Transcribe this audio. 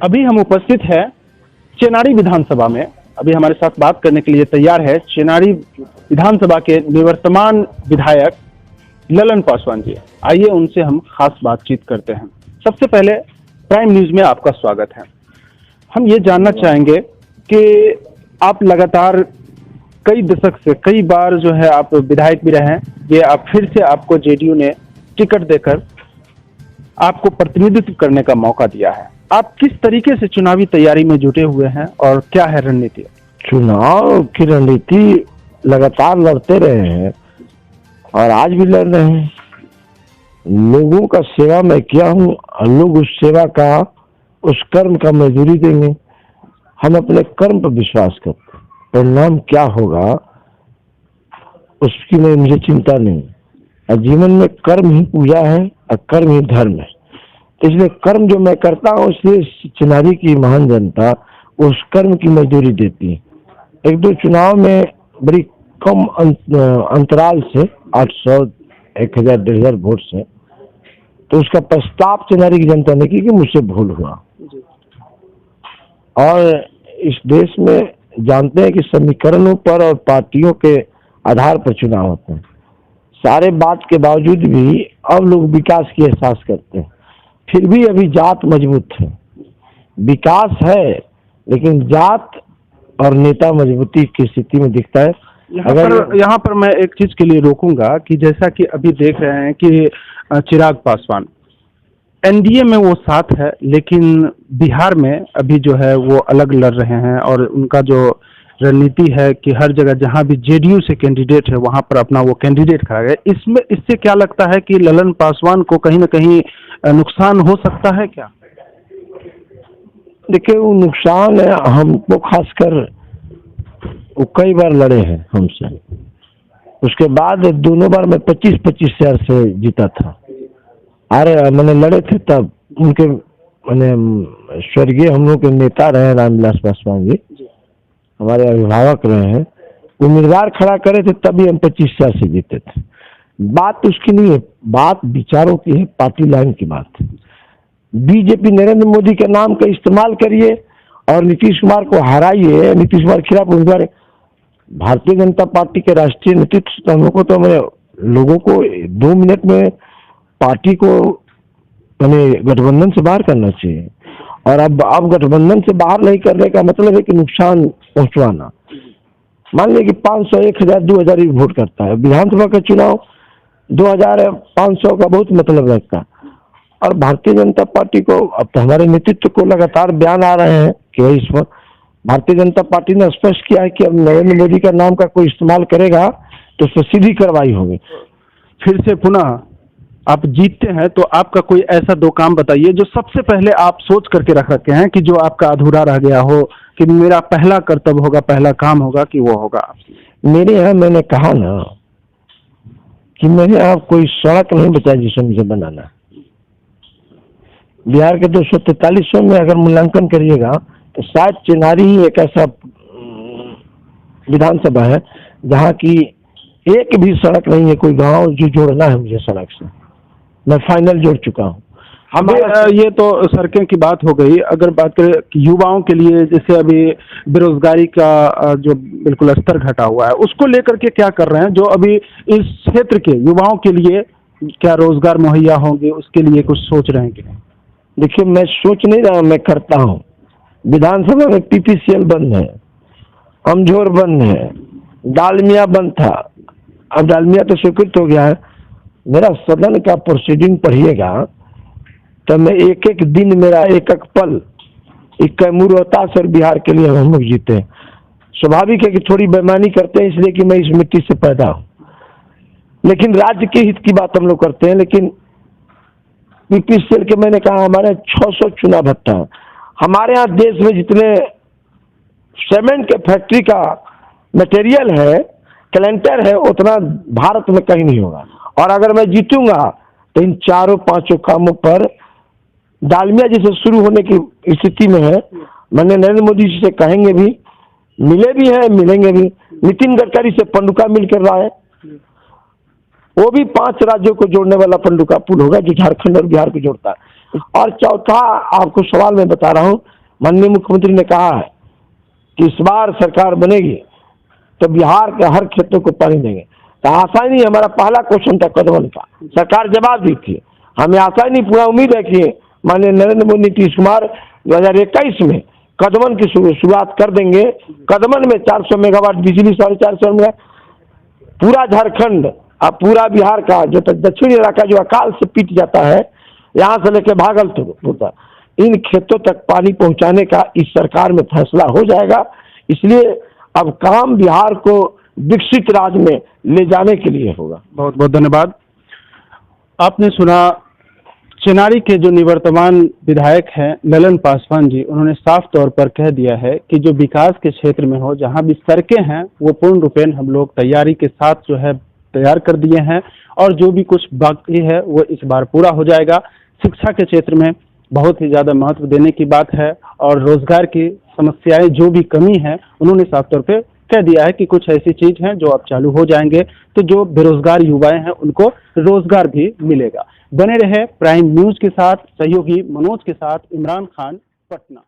अभी हम उपस्थित हैं चेनारी विधानसभा में। अभी हमारे साथ बात करने के लिए तैयार है चेनारी विधानसभा के निवर्तमान विधायक ललन पासवान जी। आइए उनसे हम खास बातचीत करते हैं। सबसे पहले प्राइम न्यूज में आपका स्वागत है। हम ये जानना चाहेंगे कि आप लगातार कई दशक से कई बार जो है आप विधायक भी रहे हैं, ये आप फिर से आपको जेडीयू ने टिकट देकर आपको प्रतिनिधित्व करने का मौका दिया है। आप किस तरीके से चुनावी तैयारी में जुटे हुए हैं और क्या है रणनीति? चुनाव की रणनीति लगातार लड़ते रहे हैं और आज भी लड़ रहे हैं। लोगों का सेवा मैं किया हूँ और लोग उस सेवा का, उस कर्म का मजदूरी देंगे। हम अपने कर्म पर विश्वास करते हैं, परिणाम क्या होगा उसकी मुझे चिंता नहीं। और जीवन में कर्म ही पूजा है और कर्म ही धर्म है। इसलिए कर्म जो मैं करता हूँ, इसलिए चेनारी की महान जनता उस कर्म की मजदूरी देती है। एक दो चुनाव में बड़ी कम अंतराल से 800, 1000, 1500 वोट से, तो उसका प्रस्ताव चेनारी की जनता ने की कि मुझसे भूल हुआ। और इस देश में जानते हैं कि समीकरणों पर और पार्टियों के आधार पर चुनाव होते हैं। सारे बात के बावजूद भी अब लोग विकास की एहसास करते हैं। फिर भी अभी जात मजबूत है, विकास है, लेकिन जात और नेता मजबूती की स्थिति में दिखता है। यहाँ पर मैं एक चीज के लिए रोकूंगा कि जैसा कि अभी देख रहे हैं कि चिराग पासवान एनडीए में वो साथ है, लेकिन बिहार में अभी जो है वो अलग लड़ रहे हैं और उनका जो रणनीति है कि हर जगह जहां भी जेडीयू से कैंडिडेट है वहां पर अपना वो कैंडिडेट खड़ा है। इसमें इससे क्या लगता है कि ललन पासवान को कहीं ना कहीं नुकसान हो सकता है क्या? देखिए, वो नुकसान है हमको, खासकर वो कई बार लड़े हैं हमसे। उसके बाद दोनों बार मैं 25-25 हजार से जीता था। अरे मैंने लड़े थे तब उनके मैंने स्वर्गीय हम लोग के नेता रहे रामविलास पासवान जी, हमारे अभिभावक रहे हैं। उम्मीदवार खड़ा करे थे तभी हम 25 हजार से जीते थे। बात उसकी नहीं है, बात विचारों की है, पार्टी लाइन की बात है। बीजेपी नरेंद्र मोदी के नाम का इस्तेमाल करिए और नीतीश कुमार को हराइए। नीतीश कुमार के खिलाफ उम्मीदवार भारतीय जनता पार्टी के राष्ट्रीय नेतृत्व हम लोग को, तो हमें लोगों को 2 मिनट में पार्टी को हमें गठबंधन से बाहर करना चाहिए। और अब गठबंधन से बाहर नहीं करने का मतलब है कि नुकसान पहुंचवाना। मान लीजिए कि 500, 1000, 2000 ही वोट करता है। विधानसभा का चुनाव 2000, 500 का बहुत मतलब रखता है। और भारतीय जनता पार्टी को, अब तो हमारे नेतृत्व को लगातार बयान आ रहे हैं कि इस पर भारतीय जनता पार्टी ने स्पष्ट किया है कि अब नरेंद्र मोदी का नाम का कोई इस्तेमाल करेगा तो उस पर सीधी कार्रवाई होगी। फिर से पुनः आप जीतते हैं तो आपका कोई ऐसा 2 काम बताइए जो सबसे पहले आप सोच करके रख रखे हैं कि जो आपका अधूरा रह गया हो, कि मेरा पहला कर्तव्य होगा, पहला काम होगा कि वो होगा। मेरे यहाँ मैंने कहा ना कि मेरे यहाँ कोई सड़क नहीं बचा जिसे मुझे बनाना। बिहार के 243 में अगर मूल्यांकन करिएगा तो शायद चेनारी ही एक ऐसा विधानसभा है जहाँ की एक भी सड़क नहीं है, कोई गांव जो जोड़ना है मुझे सड़क से। मैं फाइनल जोड़ चुका हूँ। ये तो सड़कें की बात हो गई। अगर बात करें युवाओं के लिए, जैसे अभी बेरोजगारी का जो बिल्कुल स्तर घटा हुआ है, उसको लेकर के क्या कर रहे हैं? जो अभी इस क्षेत्र के युवाओं के लिए क्या रोजगार मुहैया होंगे, उसके लिए कुछ सोच रहे हैं कि नहीं? देखिए, मैं सोच नहीं रहा, मैं करता हूँ। विधानसभा में पीपीसीएल बंद है, अमझोर बंद है, डालमिया बंद था, अब डालमिया तो स्वीकृत हो गया है। मेरा सदन का प्रोसीडिंग पढ़िएगा तो मैं एक एक दिन, मेरा एक एक पल, एक कैमूर रोहतास और बिहार के लिए हम लोग जीते हैं। स्वाभाविक है कि थोड़ी बेईमानी करते हैं इसलिए कि मैं इस मिट्टी से पैदा हूँ, लेकिन राज्य के हित की बात हम लोग करते हैं। लेकिन पीपीसीएल के मैंने कहा हमारे 600 चुनाव भत्ता है। हमारे यहाँ देश में जितने सीमेंट के फैक्ट्री का मटेरियल है, कैलेंडर है, उतना भारत में कहीं नहीं होगा। और अगर मैं जीतूंगा तो इन 4-5 कामों पर डालमिया जैसे शुरू होने की स्थिति में है। मैंने नरेंद्र मोदी जी से कहेंगे भी, मिले भी हैं, मिलेंगे भी। नितिन गडकरी से पंडुका मिल कर रहा है, वो भी 5 राज्यों को जोड़ने वाला पंडुका पुल होगा जो झारखंड और बिहार को जोड़ता है। और चौथा आपको सवाल मैं बता रहा हूँ, माननीय मुख्यमंत्री ने कहा है कि इस बार सरकार बनेगी तो बिहार के हर खेतों को पानी देंगे। तो आशा ही नहीं, हमारा पहला क्वेश्चन था कदमन का, सरकार जवाब दी थी, हमें आशा ही नहीं, पूरा उम्मीद है कि माननीय नरेंद्र मोदी नीतीश कुमार 2021 में कदमन की शुरुआत कर देंगे। कदमन में 400 मेगावाट बिजली, 450 में पूरा झारखंड और पूरा बिहार का जो दक्षिणी इलाका जो अकाल से पीट जाता है, यहाँ से लेकर भागलपुर होता, इन खेतों तक पानी पहुंचाने का इस सरकार में फैसला हो जाएगा। इसलिए अब काम बिहार को विकसित राज्य में ले जाने के लिए होगा। बहुत बहुत धन्यवाद। आपने सुना चेनारी के जो निवर्तमान विधायक हैं ललन पासवान जी, उन्होंने साफ तौर पर कह दिया है कि जो विकास के क्षेत्र में हो, जहां भी सड़कें हैं वो पूर्ण रूपेण हम लोग तैयारी के साथ जो है तैयार कर दिए हैं, और जो भी कुछ बाकी है वो इस बार पूरा हो जाएगा। शिक्षा के क्षेत्र में बहुत ही ज़्यादा महत्व देने की बात है, और रोजगार की समस्याएं जो भी कमी है उन्होंने साफ तौर पे कह दिया है कि कुछ ऐसी चीज हैं जो अब चालू हो जाएंगे, तो जो बेरोजगार युवाएं हैं उनको रोजगार भी मिलेगा। बने रहे प्राइम न्यूज के साथ, सहयोगी मनोज के साथ इमरान खान, पटना।